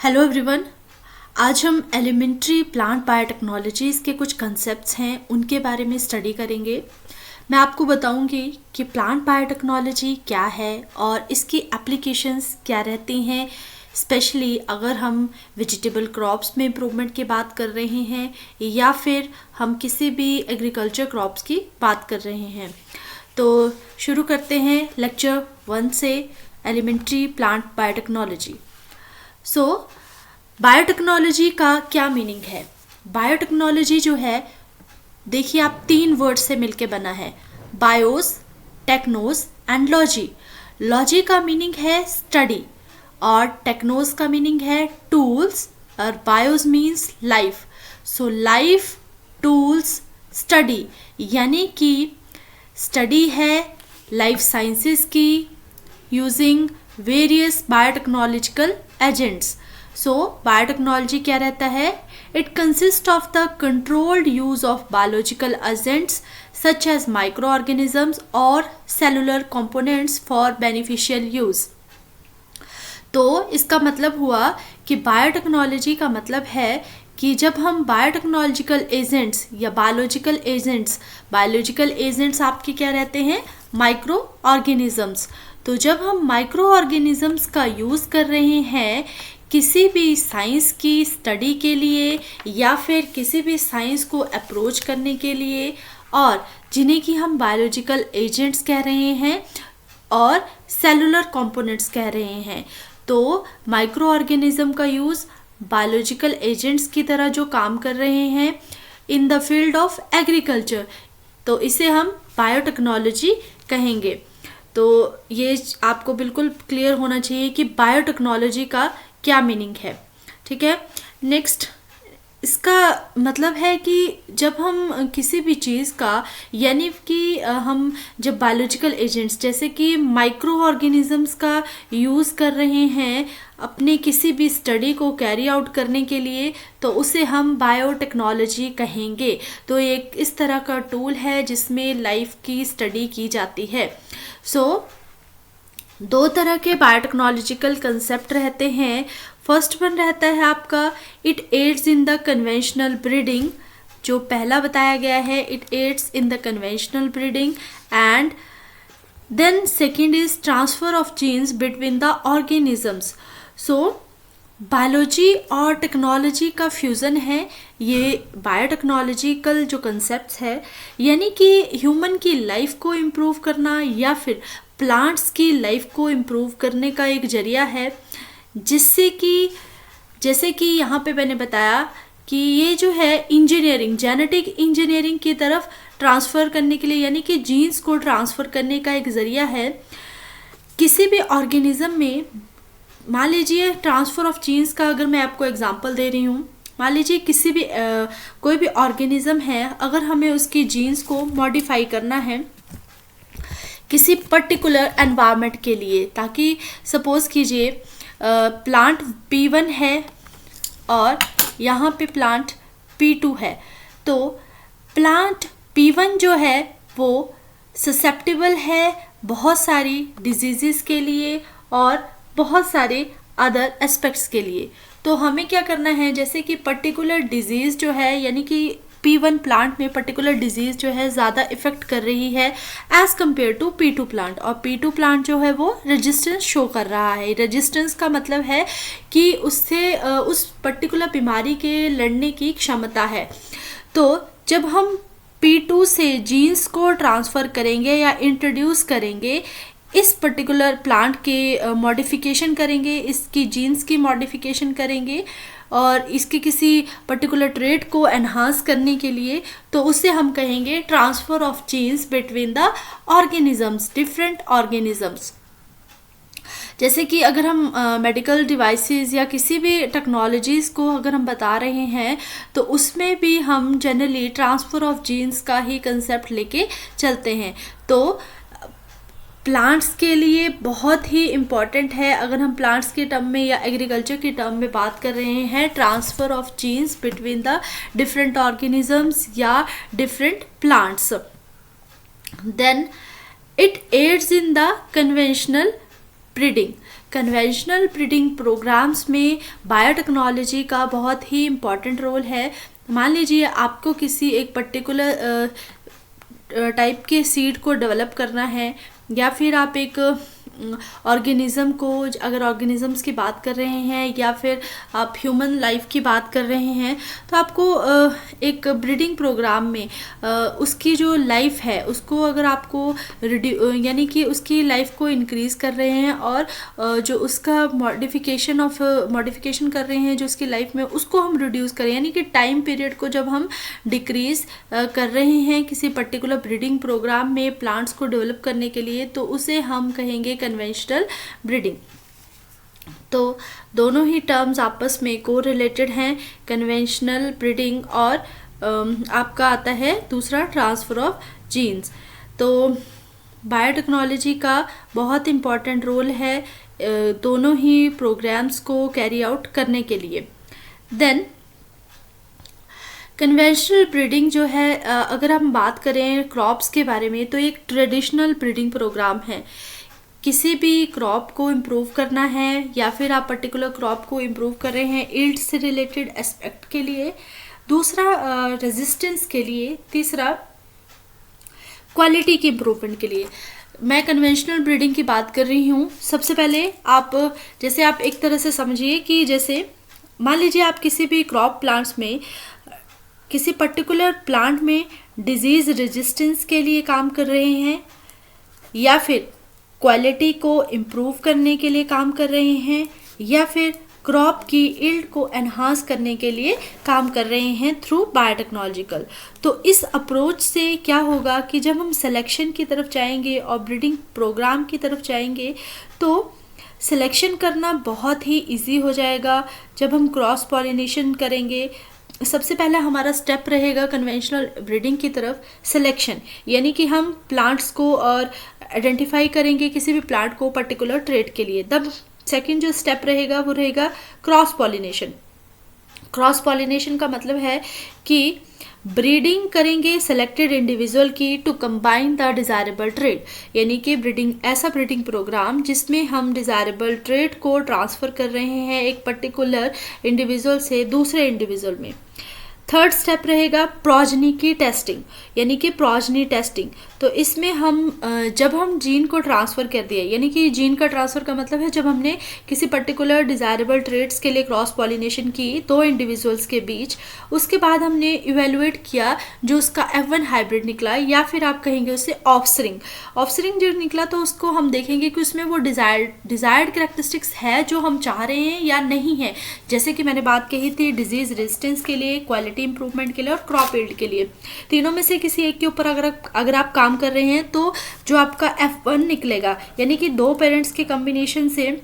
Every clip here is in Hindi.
Hello everyone. आज हम एलिमेंट्री प्लांट बायोटेक्नोलॉजीज़ के कुछ कंसेप्ट्स हैं उनके बारे में स्टडी करेंगे। मैं आपको बताऊंगी कि प्लांट बायोटेक्नोलॉजी क्या है और इसकी एप्लीकेशंस क्या रहती हैं, स्पेशली अगर हम वेजिटेबल क्रॉप्स में इम्प्रूवमेंट की बात कर रहे हैं या फिर हम किसी भी एग्रीकल्चर क्रॉप्स की बात कर रहे हैं। तो शुरू करते हैं लेक्चर 1 से, एलिमेंट्री प्लांट बायोटेक्नोलॉजी। बायोटेक्नोलॉजी का क्या मीनिंग है? बायोटेक्नोलॉजी जो है, देखिए आप 3 वर्ड से मिलके बना है, bios, technos and logy. Logy का मीनिंग है स्टडी और टेक्नोस का मीनिंग है टूल्स और bios means life. So life, tools, study, यानी कि स्टडी है लाइफ साइंसेस की using various biotechnological agents. So biotechnology क्या रहता है? It consist of the controlled use of biological agents such as microorganisms और cellular components for beneficial use. तो इसका मतलब हुआ कि बायोटेक्नोलॉजी का मतलब है कि जब हम बायोटेक्नोलॉजिकल एजेंट्स या बायोलॉजिकल एजेंट्स आपके क्या रहते हैं? Micro organisms. तो जब हम माइक्रो ऑर्गेनिजम्स का यूज़ कर रहे हैं किसी भी साइंस की स्टडी के लिए या फिर किसी भी साइंस को अप्रोच करने के लिए, और जिन्हें कि हम बायोलॉजिकल एजेंट्स कह रहे हैं और सेलुलर कंपोनेंट्स कह रहे हैं, तो माइक्रो ऑर्गेनिज्म का यूज़ बायोलॉजिकल एजेंट्स की तरह जो काम कर रहे हैं in the field of agriculture, तो इसे हम बायोटेक्नोलॉजी कहेंगे। तो ये आपको बिल्कुल क्लियर होना चाहिए कि बायोटेक्नोलॉजी का क्या मीनिंग है। ठीक है, नेक्स्ट इसका मतलब है कि जब हम किसी भी चीज़ का, यानी कि हम जब बायोलॉजिकल एजेंट्स जैसे कि माइक्रो ऑर्गेनिजम्स का यूज़ कर रहे हैं अपने किसी भी स्टडी को कैरी आउट करने के लिए, तो उसे हम बायोटेक्नोलॉजी कहेंगे। तो एक इस तरह का टूल है जिसमें लाइफ की स्टडी की जाती है। दो तरह के बायोटेक्नोलॉजिकल कंसेप्ट रहते हैं। फर्स्ट वन रहता है आपका it aids in the conventional breeding, जो पहला बताया गया है, it aids in the conventional breeding. And then second is transfer of genes between the organisms. Biology और टेक्नोलॉजी का फ्यूज़न है ये बायोटेक्नोलॉजिकल जो कंसेप्ट्स है, यानी कि ह्यूमन की लाइफ को इम्प्रूव करना या फिर प्लांट्स की लाइफ को इम्प्रूव करने का एक जरिया है, जिससे कि जैसे कि यहाँ पे मैंने बताया कि ये जो है इंजीनियरिंग, जेनेटिक इंजीनियरिंग की तरफ ट्रांसफ़र करने के लिए, यानी कि जीन्स को ट्रांसफ़र करने का एक ज़रिया है। किसी भी ऑर्गेनिज्म में मान लीजिए ट्रांसफ़र ऑफ जीन्स का अगर मैं आपको एग्जांपल दे रही हूँ, मान लीजिए किसी भी कोई भी ऑर्गेनिज्म है, अगर हमें उसकी जीन्स को मॉडिफाई करना है किसी पर्टिकुलर एनवायरनमेंट के लिए, ताकि सपोज़ कीजिए प्लांट P1 है और यहाँ पे प्लांट P2 है, तो प्लांट P1 जो है वो ससेप्टेबल है बहुत सारी डिजीज़ के लिए और बहुत सारे अदर एस्पेक्ट्स के लिए। तो हमें क्या करना है, जैसे कि पर्टिकुलर डिजीज़ जो है, यानी कि P1 प्लांट में पर्टिकुलर डिजीज़ जो है ज़्यादा इफ़ेक्ट कर रही है as compare to P2 plant, और P2 प्लांट जो है वो रेजिस्टेंस शो कर रहा है। रेजिस्टेंस का मतलब है कि उससे उस पर्टिकुलर बीमारी के लड़ने की क्षमता है। तो जब हम P2 से जीन्स को ट्रांसफ़र करेंगे या इंट्रोड्यूस करेंगे, इस पर्टिकुलर प्लांट के मॉडिफिकेशन करेंगे, इसकी जीन्स की मॉडिफिकेशन करेंगे और इसके किसी पर्टिकुलर ट्रेट को एनहांस करने के लिए, तो उसे हम कहेंगे transfer of genes between the organisms, different organisms. जैसे कि अगर हम मेडिकल डिवाइसेस या किसी भी टेक्नोलॉजीज़ को अगर हम बता रहे हैं, तो उसमें भी हम जनरली ट्रांसफ़र ऑफ जीन्स का ही कंसेप्ट लेके चलते हैं। तो प्लांट्स के लिए बहुत ही इम्पॉर्टेंट है, अगर हम प्लांट्स के टर्म में या एग्रीकल्चर के टर्म में बात कर रहे हैं, transfer of genes between the different organisms या different plants. Then it aids in the conventional breeding. Conventional breeding programmes में बायोटेक्नोलॉजी का बहुत ही इम्पॉर्टेंट रोल है। मान लीजिए आपको किसी एक पर्टिकुलर टाइप के सीड को डेवलप करना है, या फिर आप एक ऑर्गेनिज़म को, अगर ऑर्गेनिज़म्स की बात कर रहे हैं या फिर आप ह्यूमन लाइफ की बात कर रहे हैं, तो आपको एक ब्रीडिंग प्रोग्राम में उसकी जो लाइफ है उसको अगर आपको यानी कि उसकी लाइफ को इंक्रीज़ कर रहे हैं और जो उसका मॉडिफिकेशन कर रहे हैं जो उसकी लाइफ में, उसको हम रिड्यूस करें, यानी कि टाइम पीरियड को जब हम डिक्रीज़ कर रहे हैं किसी पर्टिकुलर ब्रीडिंग प्रोग्राम में प्लांट्स को डेवलप करने के लिए, तो उसे हम कहेंगे कन्वेंशनल ब्रीडिंग। तो दोनों ही टर्म्स आपस में को रिलेटेड हैं, कन्वेंशनल ब्रीडिंग और आपका आता है दूसरा ट्रांसफ़र ऑफ जीन्स। तो बायोटेक्नोलॉजी का बहुत इम्पॉर्टेंट रोल है दोनों ही प्रोग्राम्स को कैरी आउट करने के लिए। देन कन्वेंशनल ब्रीडिंग जो है, अगर हम बात करें क्रॉप्स के बारे में, तो एक ट्रेडिशनल ब्रीडिंग प्रोग्राम है। किसी भी क्रॉप को इम्प्रूव करना है या फिर आप पर्टिकुलर क्रॉप को इम्प्रूव कर रहे हैं ईल्ड से रिलेटेड एस्पेक्ट के लिए, दूसरा रेजिस्टेंस के लिए, तीसरा क्वालिटी की इम्प्रूवमेंट के लिए मैं कन्वेंशनल ब्रीडिंग की बात कर रही हूँ। सबसे पहले आप एक तरह से समझिए कि जैसे मान लीजिए आप किसी भी क्रॉप प्लांट्स में किसी पर्टिकुलर प्लांट में डिजीज़ रेजिस्टेंस के लिए काम कर रहे हैं या फिर क्वालिटी को इम्प्रूव करने के लिए काम कर रहे हैं या फिर क्रॉप की यील्ड को एनहांस करने के लिए काम कर रहे हैं थ्रू बायोटेक्नोलॉजिकल। तो इस अप्रोच से क्या होगा कि जब हम सिलेक्शन की तरफ जाएंगे और ब्रीडिंग प्रोग्राम की तरफ जाएंगे तो सिलेक्शन करना बहुत ही इजी हो जाएगा। जब हम क्रॉस पॉलिनेशन करेंगे, सबसे पहला हमारा स्टेप रहेगा कन्वेंशनल ब्रीडिंग की तरफ सिलेक्शन, यानी कि हम प्लांट्स को और आइडेंटिफाई करेंगे किसी भी प्लांट को पर्टिकुलर ट्रेट के लिए। तब सेकंड जो स्टेप रहेगा वो रहेगा क्रॉस पॉलिनेशन। क्रॉस पॉलिनेशन का मतलब है कि ब्रीडिंग करेंगे सेलेक्टेड इंडिविजुअल की to combine the desirable trait, यानी कि ऐसा ब्रीडिंग प्रोग्राम जिसमें हम डिज़ायरेबल ट्रेट को ट्रांसफ़र कर रहे हैं एक पर्टिकुलर इंडिविजुअल से दूसरे इंडिविजुअल में। थर्ड स्टेप रहेगा प्रोजनी की टेस्टिंग, यानी कि प्रोजनी टेस्टिंग। तो इसमें हम जब हम जीन को ट्रांसफ़र कर दिए, यानी कि जीन का ट्रांसफ़र का मतलब है जब हमने किसी पर्टिकुलर डिज़ायरेबल ट्रेट्स के लिए क्रॉस पॉलिनेशन की दो इंडिविजुअल्स के बीच, उसके बाद हमने इवेलुएट किया जो उसका F1 हाइब्रिड निकला या फिर आप कहेंगे उससे ऑफस्प्रिंग जो निकला, तो उसको हम देखेंगे कि उसमें वो डिज़ायर्ड कैरेक्टरिस्टिक्स है जो हम चाह रहे हैं या नहीं है। जैसे कि मैंने बात कही थी डिजीज़ रेजिस्टेंस के लिए, क्वालिटी इंप्रूवमेंट के लिए और क्रॉप यील्ड के लिए। तीनों में से किसी एक के ऊपर अगर आप काम कर रहे हैं तो जो आपका F1 निकलेगा, यानी कि दो पेरेंट्स के कॉम्बिनेशन से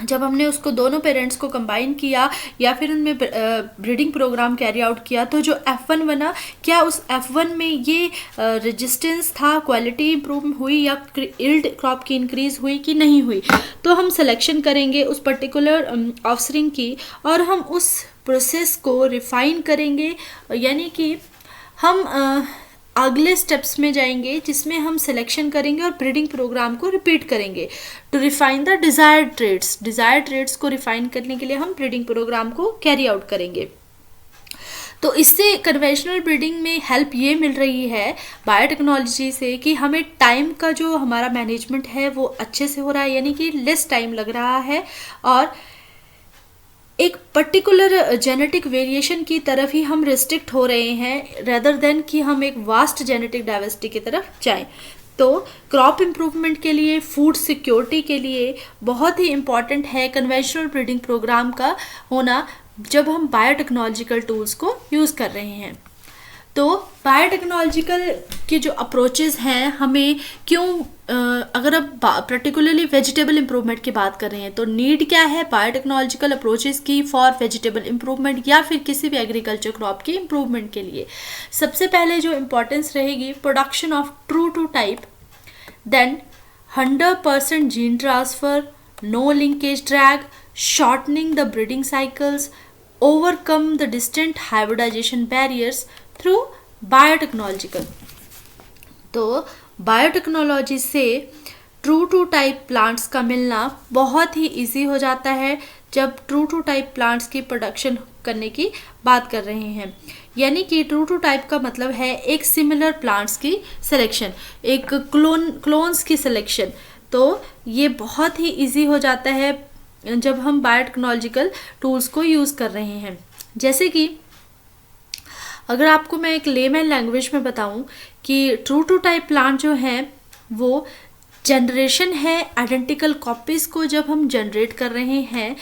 जब हमने उसको दोनों पेरेंट्स को कंबाइन किया या फिर उनमें ब्रीडिंग प्रोग्राम कैरी आउट किया, तो जो F1 बना, क्या उस F1 में ये रेजिस्टेंस था, क्वालिटी इंप्रूव हुई या यील्ड क्रॉप की इंक्रीज हुई कि नहीं हुई। तो हम सिलेक्शन करेंगे उस पर्टिकुलर ऑफस्प्रिंग की और हम उस प्रोसेस को रिफाइन करेंगे, यानी कि हम अगले स्टेप्स में जाएंगे जिसमें हम सिलेक्शन करेंगे और ब्रीडिंग प्रोग्राम को रिपीट करेंगे to refine the desired traits को रिफाइन करने के लिए हम ब्रीडिंग प्रोग्राम को कैरी आउट करेंगे। तो इससे कन्वेंशनल ब्रीडिंग में हेल्प ये मिल रही है बायोटेक्नोलॉजी से कि हमें टाइम का जो हमारा मैनेजमेंट है वो अच्छे से हो रहा है, यानी कि लेस टाइम लग रहा है और एक पर्टिकुलर जेनेटिक वेरिएशन की तरफ ही हम रिस्ट्रिक्ट हो रहे हैं रेदर देन कि हम एक वास्ट जेनेटिक डाइवर्सिटी की तरफ जाएं। तो क्रॉप इम्प्रूवमेंट के लिए, फूड सिक्योरिटी के लिए बहुत ही इम्पॉर्टेंट है कन्वेंशनल ब्रीडिंग प्रोग्राम का होना जब हम बायोटेक्नोलॉजिकल टूल्स को यूज़ कर रहे हैं। तो बायोटेक्नोलॉजिकल के जो अप्रोचेस हैं हमें क्यों, अगर अब पर्टिकुलरली वेजिटेबल इम्प्रूवमेंट की बात कर रहे हैं तो नीड क्या है बायोटेक्नोलॉजिकल अप्रोचेस की फॉर वेजिटेबल इम्प्रूवमेंट या फिर किसी भी एग्रीकल्चर क्रॉप की इम्प्रूवमेंट के लिए। सबसे पहले जो इम्पोर्टेंस रहेगी production of true to type, then 100% gene transfer, no linkage drag, shortening the breeding cycles, overcome the distant hybridization barriers through biotechnological. तो बायोटेक्नोलॉजी से ट्रू टू टाइप प्लांट्स का मिलना बहुत ही इजी हो जाता है जब ट्रू टू टाइप प्लांट्स की प्रोडक्शन करने की बात कर रहे हैं। यानी कि ट्रू टू टाइप का मतलब है एक सिमिलर प्लांट्स की सिलेक्शन, एक क्लोन्स की सिलेक्शन। तो ये बहुत ही इजी हो जाता है जब हम बायोटेक्नोलॉजिकल टूल्स को यूज़ कर रहे हैं। जैसे कि अगर आपको मैं एक लेमैन लैंग्वेज में बताऊं कि ट्रू टू टाइप प्लांट जो हैं वो जनरेशन है आइडेंटिकल कॉपीज़ को जब हम जनरेट कर रहे हैं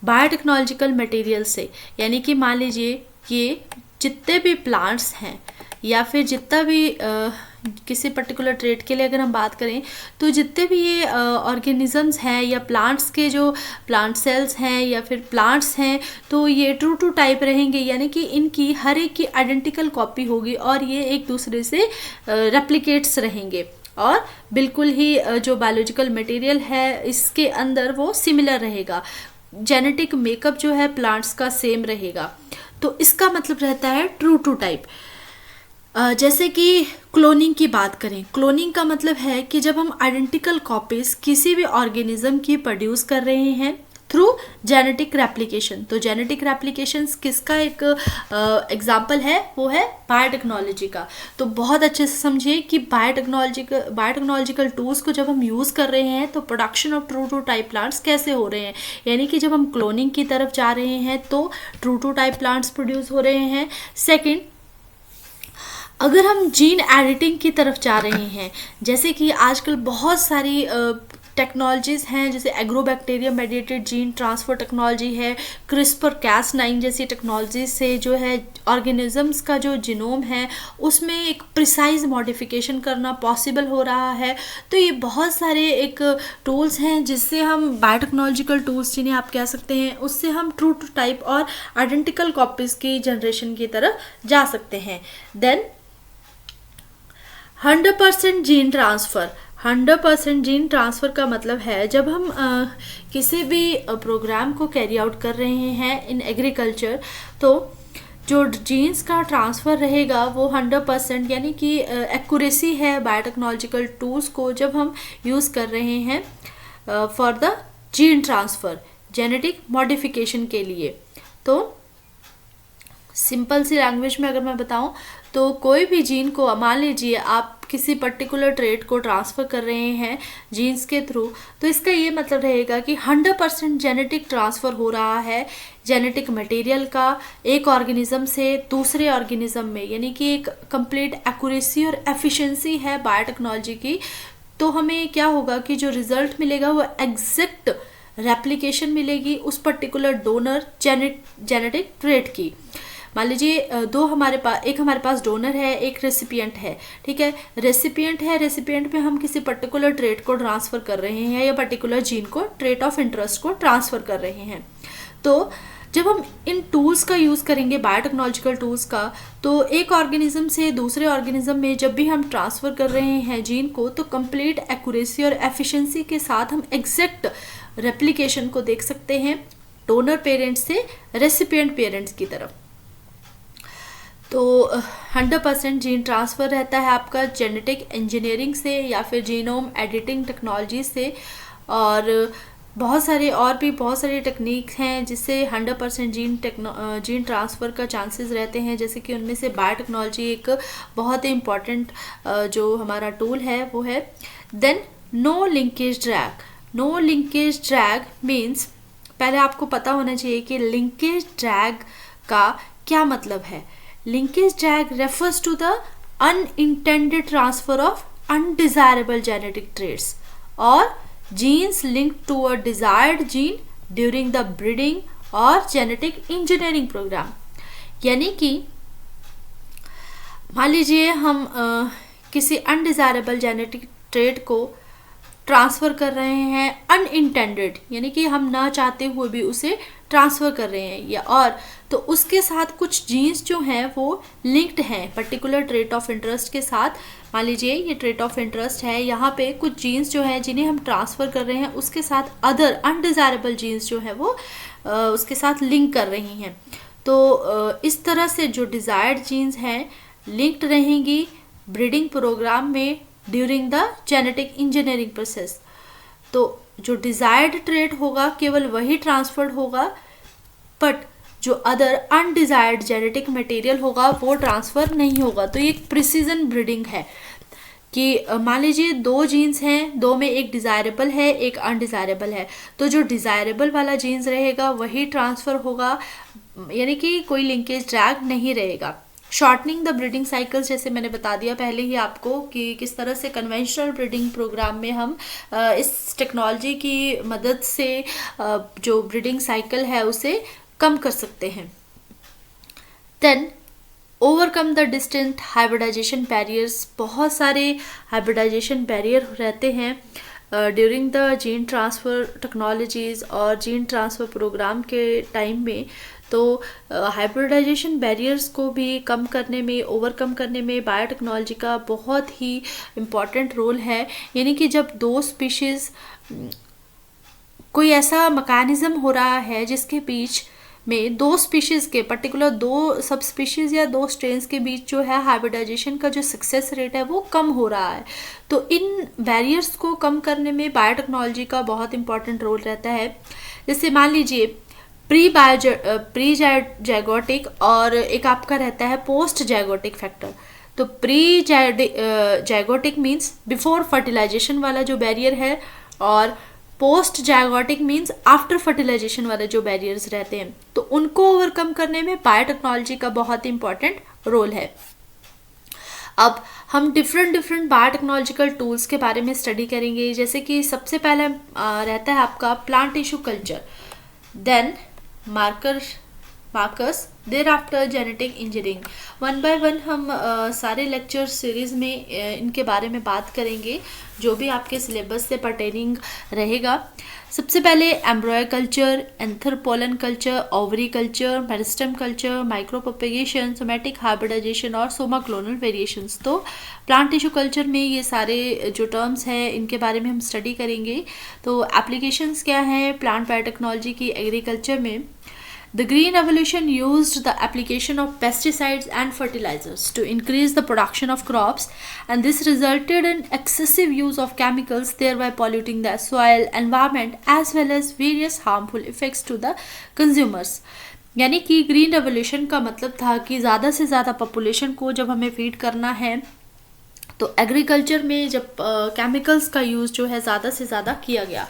बायोटेक्नोलॉजिकल मटेरियल से। यानी कि मान लीजिए ये जितने भी प्लांट्स हैं या फिर जितना भी किसी पर्टिकुलर ट्रेट के लिए अगर हम बात करें तो जितने भी ये ऑर्गेनिजम्स हैं या प्लांट्स के जो प्लांट सेल्स हैं या फिर प्लांट्स हैं तो ये ट्रू टू टाइप रहेंगे। यानी कि इनकी हर एक की आइडेंटिकल कॉपी होगी और ये एक दूसरे से रेप्लिकेट्स रहेंगे और बिल्कुल ही जो बायोलॉजिकल मटेरियल है इसके अंदर वो सिमिलर रहेगा। जेनेटिक मेकअप जो है प्लांट्स का सेम रहेगा। तो इसका मतलब रहता है ट्रू टू टाइप। जैसे कि क्लोनिंग की बात करें, क्लोनिंग का मतलब है कि जब हम आइडेंटिकल कॉपीज़ किसी भी ऑर्गेनिज्म की प्रोड्यूस कर रहे हैं थ्रू जेनेटिक रेप्लिकेशन। तो जेनेटिक रेप्लिकेशन किसका एक एग्जाम्पल है, वो है बायोटेक्नोलॉजी का। तो बहुत अच्छे से समझिए कि बायोटेक्नोलॉजिकल टूल्स को जब हम यूज़ कर रहे हैं तो production of true to type plants कैसे हो रहे हैं। यानी कि जब हम क्लोनिंग की तरफ जा रहे हैं तो true to type plants produce हो रहे हैं। सेकेंड, अगर हम जीन एडिटिंग की तरफ जा रहे हैं, जैसे कि आजकल बहुत सारी टेक्नोलॉजीज़ हैं, जैसे agrobacterium mediated gene transfer technology है, CRISPR-Cas9 जैसी टेक्नोलॉजी से जो है ऑर्गेनिजम्स का जो जीनोम है उसमें एक प्रिसाइज मॉडिफिकेशन करना पॉसिबल हो रहा है। तो ये बहुत सारे एक टूल्स हैं जिससे हम बायोटेक्नोलॉजिकल टूल्स जिन्हें आप कह सकते हैं उससे हम ट्रू टू टाइप और आइडेंटिकल कॉपीज़ की जनरेशन की तरफ जा सकते हैं। Then 100% gene transfer. 100% gene transfer का मतलब है जब हम किसी भी प्रोग्राम को कैरी आउट कर रहे हैं इन एग्रीकल्चर तो जो जीन्स का ट्रांसफ़र रहेगा वो 100% यानी कि एक्यूरेसी है बायोटेक्नोलॉजिकल टूल्स को जब हम यूज़ कर रहे हैं for the gene transfer genetic modification के लिए। तो सिंपल सी लैंग्वेज में अगर मैं बताऊं तो कोई भी जीन को, मान लीजिए आप किसी पर्टिकुलर ट्रेट को ट्रांसफ़र कर रहे हैं जीन्स के थ्रू, तो इसका ये मतलब रहेगा कि 100% जेनेटिक ट्रांसफ़र हो रहा है जेनेटिक मटेरियल का एक ऑर्गेनिज्म से दूसरे ऑर्गेनिज्म में। यानी कि एक कंप्लीट एक्यूरेसी और एफिशिएंसी है बायोटेक्नोलॉजी की। तो हमें क्या होगा कि जो रिज़ल्ट मिलेगा वो एग्जैक्ट रेप्लिकेशन मिलेगी उस पर्टिकुलर डोनर जेनेटिक ट्रेट की। मान लीजिए एक हमारे पास डोनर है, एक रेसिपिएंट है, ठीक है। रेसिपिएंट में हम किसी पर्टिकुलर ट्रेट को ट्रांसफ़र कर रहे हैं या पर्टिकुलर जीन को, ट्रेट ऑफ इंटरेस्ट को ट्रांसफ़र कर रहे हैं। तो जब हम इन टूल्स का यूज़ करेंगे बायोटेक्नोलॉजिकल टूल्स का, तो एक ऑर्गेनिज्म से दूसरे ऑर्गेनिज्म में जब भी हम ट्रांसफ़र कर रहे हैं जीन को तो कंप्लीट एक्यूरेसी और एफिशिएंसी के साथ हम एग्जैक्ट रेप्लिकेशन को देख सकते हैं डोनर पेरेंट्स से रेसिपिएंट पेरेंट्स की तरफ। तो 100% जीन ट्रांसफ़र रहता है आपका जेनेटिक इंजीनियरिंग से या फिर जीनोम एडिटिंग टेक्नोलॉजी से। और बहुत सारी टेक्निक हैं जिससे 100% जीन ट्रांसफ़र का चांसेस रहते हैं। जैसे कि उनमें से बायोटेक्नोलॉजी एक बहुत ही इम्पॉर्टेंट जो हमारा टूल है वो है। Then no linkage drag means, पहले आपको पता होना चाहिए कि लिंकेज ड्रैग का क्या मतलब है। Linkage drag refers to the unintended transfer of undesirable genetic traits or genes linked to a desired gene during the breeding or genetic engineering program। यानी कि मान लीजिए हम किसी अनडिज़ायरेबल जेनेटिक ट्रेट को ट्रांसफ़र कर रहे हैं अनइंटेंडेड, यानी कि हम ना चाहते हुए भी उसे ट्रांसफ़र कर रहे हैं, या और तो उसके साथ कुछ जीन्स जो हैं वो लिंक्ड हैं पर्टिकुलर ट्रेट ऑफ इंटरेस्ट के साथ। मान लीजिए ये ट्रेट ऑफ इंटरेस्ट है, यहाँ पे कुछ जीन्स जो हैं जिन्हें हम ट्रांसफ़र कर रहे हैं उसके साथ अदर अनडिज़ायरेबल जीन्स जो है वो उसके साथ लिंक कर रही हैं। तो इस तरह से जो डिज़ायर्ड जीन्स हैं लिंक्ड रहेंगी ब्रीडिंग प्रोग्राम में during the genetic engineering process. तो जो डिजायर्ड ट्रेट होगा केवल वही ट्रांसफर्ड होगा, बट जो अदर अनडिजायर्ड जेनेटिक मटेरियल होगा वो ट्रांसफ़र नहीं होगा। तो ये एक प्रिसीजन ब्रीडिंग है कि मान लीजिए दो जीन्स हैं, दो में एक डिज़ायरेबल है एक अनडिज़ायरेबल है, तो जो डिज़ायरेबल वाला जीन्स रहेगा वही ट्रांसफ़र होगा, यानी कि कोई लिंकेज ड्रैग नहीं रहेगा। शॉर्टनिंग द ब्रीडिंग साइकिल्स, जैसे मैंने बता दिया पहले ही आपको कि किस तरह से कन्वेंशनल ब्रीडिंग प्रोग्राम में हम इस टेक्नोलॉजी की मदद से जो ब्रीडिंग साइकिल है उसे कम कर सकते हैं। Then overcome the distant hybridisation barriers, बहुत सारे हाइब्रिडाइजेशन बैरियर रहते हैं during the gene transfer technologies और जीन ट्रांसफ़र प्रोग्राम के टाइम में। तो हाइब्रिडाइजेशन बैरियर्स को भी कम करने में, ओवरकम करने में बायोटेक्नोलॉजी का बहुत ही इम्पॉर्टेंट रोल है। यानी कि जब दो स्पीशीज़, कोई ऐसा मैकेनिज़्म हो रहा है जिसके बीच में दो स्पीशीज़ के पर्टिकुलर दो सब स्पीशीज़ या दो स्ट्रेन्स के बीच जो है हाइब्रिडाइजेशन का जो सक्सेस रेट है वो कम हो रहा है, तो इन बैरियर्स को कम करने में बायोटेक्नोलॉजी का बहुत इंपॉर्टेंट रोल रहता है। जैसे मान लीजिए प्री जायगोटिक और एक आपका रहता है पोस्ट जायगोटिक फैक्टर। तो प्री जायगोटिक मीन्स बिफोर फर्टिलाइजेशन वाला जो बैरियर है, और पोस्ट जायगोटिक मीन्स आफ्टर फर्टिलाइजेशन वाले जो बैरियर्स रहते हैं, तो उनको ओवरकम करने में बायोटेक्नोलॉजी का बहुत इंपॉर्टेंट रोल है। अब हम डिफरेंट बायोटेक्नोलॉजिकल टूल्स के बारे में स्टडी करेंगे। जैसे कि सबसे पहले रहता है आपका plant tissue culture, then markers, thereafter genetic engineering. One by one हम सारे लेक्चर सीरीज़ में इनके बारे में बात करेंगे जो भी आपके सिलेबस से पर्टेनिंग रहेगा। सबसे पहले embryo culture, anther culture, ovary culture, meristem culture, micro propagation, somatic hybridization और सोमा क्लोनल वेरिएशंस। तो प्लांट टिश्यू कल्चर में ये सारे जो टर्म्स हैं इनके बारे में हम स्टडी करेंगे। तो एप्लीकेशंस क्या हैं प्लांट बायोटेक्नोलॉजी की एग्रीकल्चर में। The green revolution used the application of pesticides and fertilizers to increase the production of crops, and this resulted in excessive use of chemicals, thereby polluting the soil, environment as well as various harmful effects to the consumers. यानी कि ग्रीन रेवोल्यूशन का मतलब था कि ज़्यादा से ज़्यादा पॉपुलेशन को जब हमें फीड करना है तो एग्रीकल्चर में जब केमिकल्स का यूज़ जो है ज़्यादा से ज़्यादा किया गया,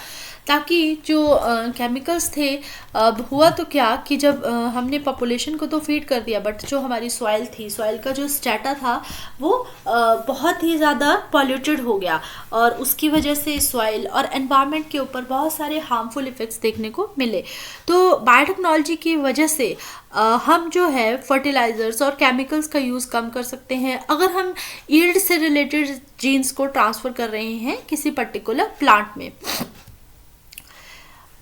ताकि जो केमिकल्स थे, अब हुआ तो क्या कि जब हमने पॉपुलेशन को तो फीड कर दिया, बट जो हमारी सॉइल थी, सॉइल का जो स्टेटा था वो बहुत ही ज़्यादा पॉल्यूटेड हो गया, और उसकी वजह से सॉइल और एनवायरनमेंट के ऊपर बहुत सारे हार्मफुल इफ़ेक्ट्स देखने को मिले। तो बायोटेक्नोलॉजी की वजह से हम जो है फर्टिलाइज़र्स और केमिकल्स का यूज़ कम कर सकते हैं अगर हम यील्ड से रिलेटेड जीन्स को ट्रांसफ़र कर रहे हैं किसी पर्टिकुलर प्लांट में।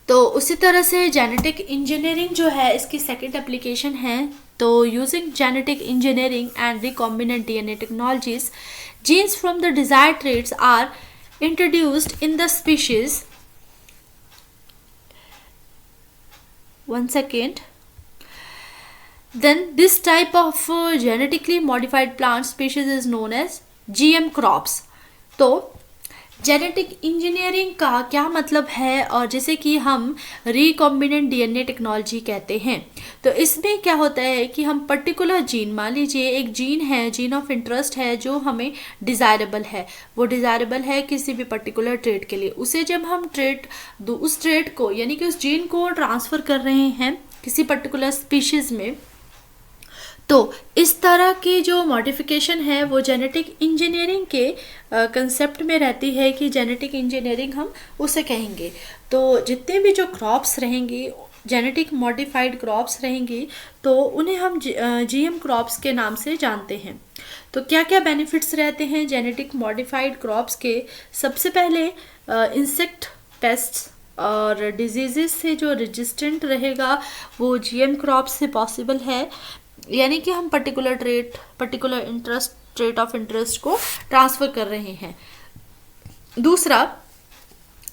तो उसी तरह से जेनेटिक इंजीनियरिंग जो है इसकी सेकंड एप्लीकेशन है। तो using genetic engineering and recombinant DNA technologies, genes from the desired traits are introduced in the species. One second. Then this type of genetically modified plant species is known as GM crops. तो जेनेटिक इंजीनियरिंग का क्या मतलब है, और जैसे कि हम रिकॉम्बिनेंट डीएनए टेक्नोलॉजी कहते हैं, तो इसमें क्या होता है कि हम पर्टिकुलर जीन, मान लीजिए एक जीन है, जीन ऑफ इंटरेस्ट है जो हमें डिज़ायरेबल है, वो डिज़ायरेबल है किसी भी पर्टिकुलर ट्रेट के लिए, उसे जब हम उस ट्रेट को यानी कि उस जीन को ट्रांसफ़र कर रहे हैं किसी पर्टिकुलर स्पीशीज़ में, तो इस तरह की जो मॉडिफिकेशन है वो जेनेटिक इंजीनियरिंग के कंसेप्ट में रहती है कि जेनेटिक इंजीनियरिंग हम उसे कहेंगे। तो जितने भी जो क्रॉप्स रहेंगी, जेनेटिक मॉडिफाइड क्रॉप्स रहेंगी, तो उन्हें हम जीएम क्रॉप्स के नाम से जानते हैं। तो क्या क्या बेनिफिट्स रहते हैं जेनेटिक मॉडिफाइड क्रॉप्स के? सबसे पहले इंसेक्ट पेस्ट्स और डिजीज़ से जो रेजिस्टेंट रहेगा वो जीएम क्रॉप्स से पॉसिबल है, यानी कि हम पर्टिकुलर ट्रेट ऑफ इंटरेस्ट को ट्रांसफ़र कर रहे हैं। दूसरा,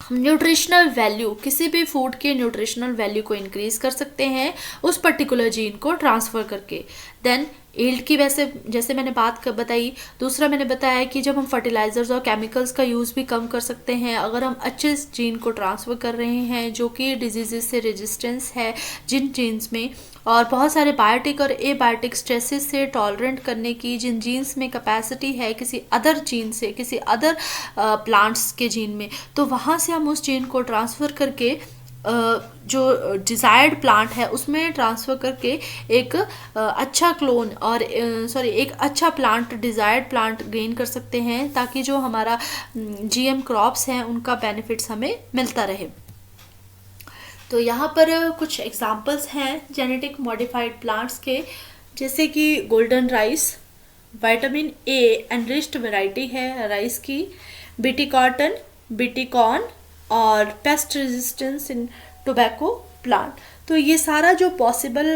हम न्यूट्रिशनल वैल्यू, किसी भी फूड के न्यूट्रिशनल वैल्यू को इंक्रीज कर सकते हैं उस पर्टिकुलर जीन को ट्रांसफ़र करके। देन ईल्ड की वैसे जैसे मैंने बताई। दूसरा मैंने बताया कि जब हम फर्टिलाइजर्स और केमिकल्स का यूज़ भी कम कर सकते हैं अगर हम अच्छे जीन को ट्रांसफ़र कर रहे हैं जो कि डिजीज़ से रेजिस्टेंस है जिन जीन्स में, और बहुत सारे बायोटिक और एबायोटिक स्ट्रेसेस से टॉलरेंट करने की जिन जीन्स में कैपेसिटी है किसी अदर जीन से, किसी अदर प्लांट्स के जीन में, तो वहाँ से हम उस जीन को ट्रांसफ़र करके जो डिज़ायर्ड प्लांट है उसमें ट्रांसफ़र करके एक अच्छा क्लोन और एक अच्छा प्लांट, डिज़ायर्ड प्लांट गेन कर सकते हैं ताकि जो हमारा जीएम क्रॉप्स हैं उनका बेनिफिट्स हमें मिलता रहे। तो यहाँ पर कुछ एग्जांपल्स हैं जेनेटिक मॉडिफाइड प्लांट्स के, जैसे कि golden rice, vitamin A enriched variety है राइस की, बीटी कॉटन, बीटी कॉर्न और paste resistance in tobacco plant. तो ये सारा जो पॉसिबल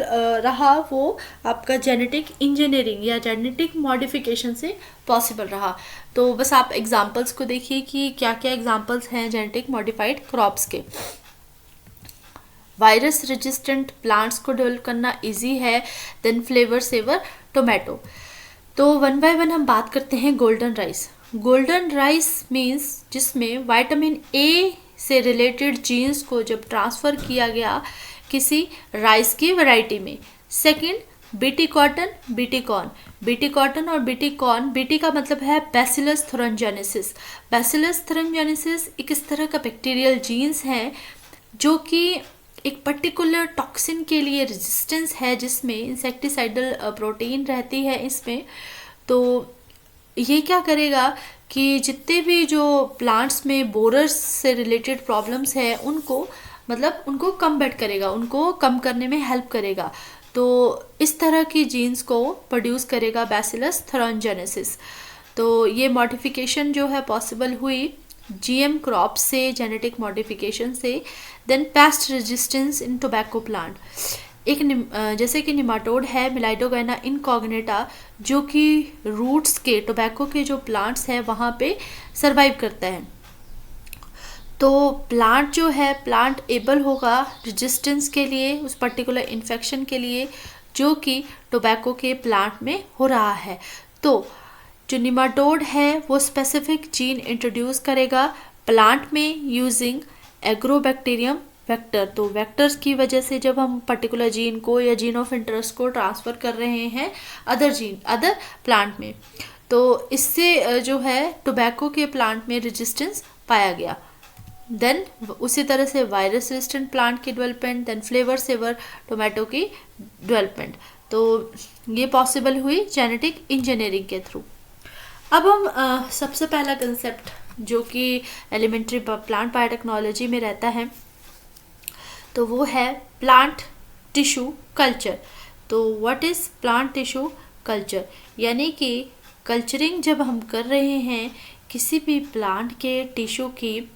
रहा वो आपका जेनेटिक इंजीनियरिंग या जेनेटिक मॉडिफिकेशन से पॉसिबल रहा। तो बस आप एग्जांपल्स को देखिए कि क्या क्या एग्जांपल्स हैं जेनेटिक मॉडिफाइड क्रॉप्स के। वायरस रेजिस्टेंट प्लांट्स को डेवलप करना इजी है, देन फ्लेवर सेवर टोमेटो। तो वन बाय वन हम बात करते हैं golden rice. Golden rice means जिसमें विटामिन ए से रिलेटेड जीन्स को जब ट्रांसफ़र किया गया किसी राइस की वैरायटी में। Second BT cotton, BT corn. BT cotton और बीटी कॉर्न, बीटी का मतलब है बैसिलस थुरिनजेनेसिस। बैसिलस थुरिनजेनेसिस एक इस तरह का बैक्टीरियल जीन्स है जो कि एक पर्टिकुलर टॉक्सिन के लिए रेजिस्टेंस है जिसमें इंसेक्टिसाइडल प्रोटीन रहती है इसमें। तो ये क्या करेगा कि जितने भी जो प्लांट्स में बोरर्स से रिलेटेड प्रॉब्लम्स है उनको कम्बैट करेगा, उनको कम करने में हेल्प करेगा। तो इस तरह की जीन्स को प्रोड्यूस करेगा बैसिलस थुरिनजेनेसिस। तो ये मॉडिफिकेशन जो है पॉसिबल हुई जीएम क्रॉप से, जेनेटिक मॉडिफिकेशन से। Then pest resistance in tobacco plant, एक जैसे कि निमाटोड है मिलाइडोगाइना इनकॉग्नेटा जो कि रूट्स के, टोबैको के जो प्लांट्स हैं वहाँ पे सरवाइव करता है। तो प्लांट जो है, प्लांट एबल होगा रेजिस्टेंस के लिए उस पर्टिकुलर इन्फेक्शन के लिए जो कि टोबैको के प्लांट में हो रहा है। तो जो निमाटोड है वो स्पेसिफिक जीन इंट्रोड्यूस करेगा प्लांट में यूजिंग एग्रोबैक्टीरियम वेक्टर। तो वेक्टर्स की वजह से जब हम पर्टिकुलर जीन को या जीन ऑफ इंटरेस्ट को ट्रांसफ़र कर रहे हैं अदर प्लांट में, तो इससे जो है टोबैको के प्लांट में रेजिस्टेंस पाया गया। देन उसी तरह से वायरस रेजिस्टेंट प्लांट की development, then flavour saver tomato की डेवलपमेंट। तो ये पॉसिबल हुई जेनेटिक इंजीनियरिंग के थ्रू। अब हम सबसे पहला कंसेप्ट जो कि एलिमेंट्री प्लांट बायोटेक्नोलॉजी में रहता है तो वो है प्लांट टिश्यू कल्चर। तो what is plant tissue culture, यानी कि कल्चरिंग जब हम कर रहे हैं किसी भी प्लांट के टिश्यू की,